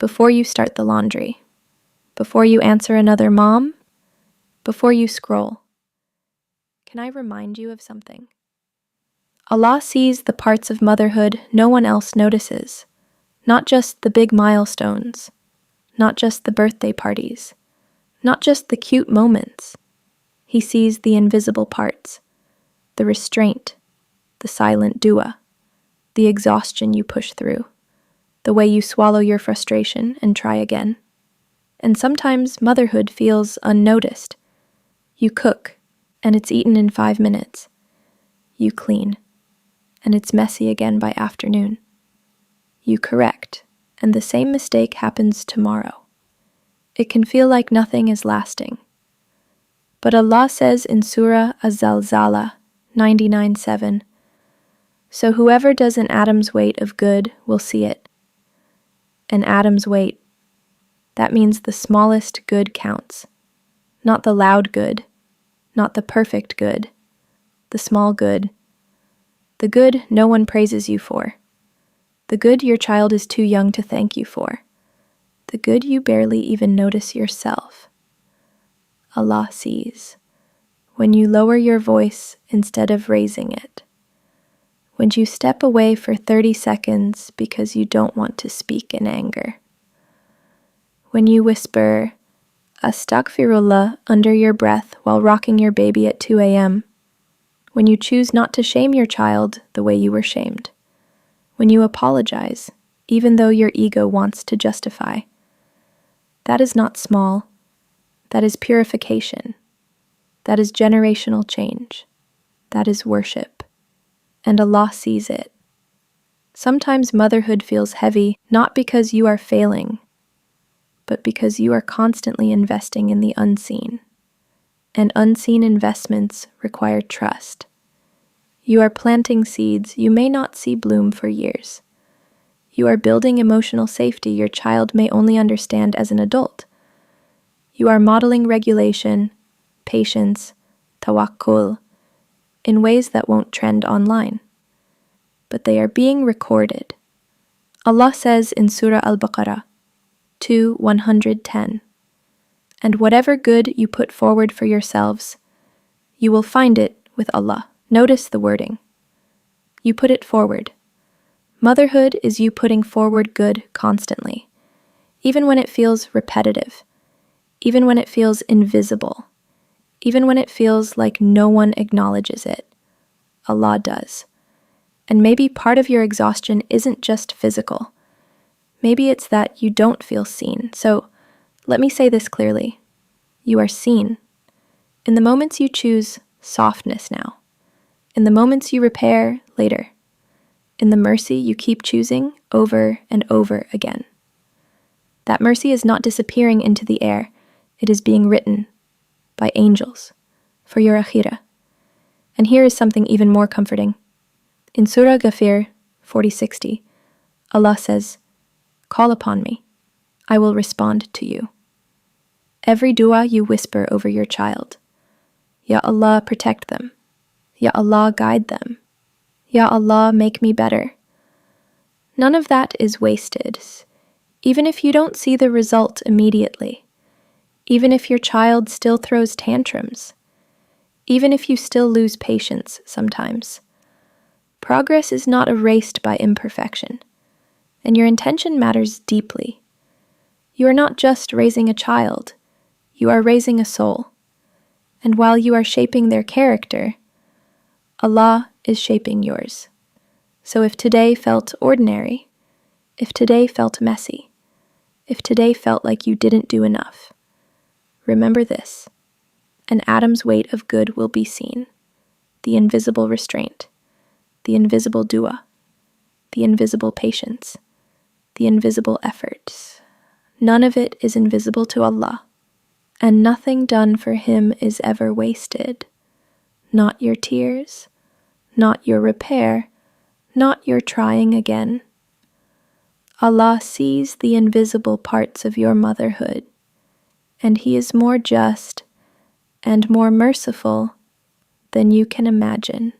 before you start the laundry, before you answer another mom, before you scroll. Can I remind you of something? Allah sees the parts of motherhood no one else notices, not just the big milestones, not just the birthday parties, not just the cute moments. He sees the invisible parts, the restraint, the silent dua, the exhaustion you push through, the way you swallow your frustration and try again. And sometimes motherhood feels unnoticed. You cook, and it's eaten in 5 minutes. You clean, and it's messy again by afternoon. You correct, and the same mistake happens tomorrow. It can feel like nothing is lasting. But Allah says in Surah Az-Zalzalah 99:7, "So whoever does an atom's weight of good will see it." An atom's weight. That means the smallest good counts. Not the loud good, not the perfect good, the small good. The good no one praises you for. The good your child is too young to thank you for. The good you barely even notice yourself. Allah sees. When you lower your voice instead of raising it. When you step away for 30 seconds because you don't want to speak in anger. When you whisper, Astaghfirullah, under your breath while rocking your baby at 2 a.m. When you choose not to shame your child the way you were shamed. When you apologize, even though your ego wants to justify. That is not small. That is purification. That is generational change. That is worship. And Allah sees it. Sometimes motherhood feels heavy, not because you are failing, but because you are constantly investing in the unseen. And unseen investments require trust. You are planting seeds you may not see bloom for years. You are building emotional safety your child may only understand as an adult. You are modeling regulation, patience, tawakkul, in ways that won't trend online. But they are being recorded. Allah says in Surah Al-Baqarah 2:110, "And whatever good you put forward for yourselves, you will find it with Allah." Notice the wording. You put it forward. Motherhood is you putting forward good constantly, even when it feels repetitive, even when it feels invisible, even when it feels like no one acknowledges it. Allah does. And maybe part of your exhaustion isn't just physical. Maybe it's that you don't feel seen. So let me say this clearly. You are seen. In the moments you choose softness now. In the moments you repair later. In the mercy you keep choosing over and over again. That mercy is not disappearing into the air. It is being written by angels for your akhirah. And here is something even more comforting. In Surah Ghafir 40:60, Allah says, "Call upon me. I will respond to you." Every dua you whisper over your child, Ya Allah, protect them. Ya Allah, guide them. Ya Allah, make me better. None of that is wasted, even if you don't see the result immediately, even if your child still throws tantrums, even if you still lose patience sometimes. Progress is not erased by imperfection, and your intention matters deeply. You are not just raising a child, you are raising a soul. And while you are shaping their character, Allah is shaping yours. So if today felt ordinary, if today felt messy, if today felt like you didn't do enough, remember this: an atom's weight of good will be seen, the invisible restraint, the invisible dua, the invisible patience, the invisible efforts. None of it is invisible to Allah, and nothing done for Him is ever wasted. Not your tears, not your repair, not your trying again. Allah sees the invisible parts of your motherhood, and He is more just and more merciful than you can imagine.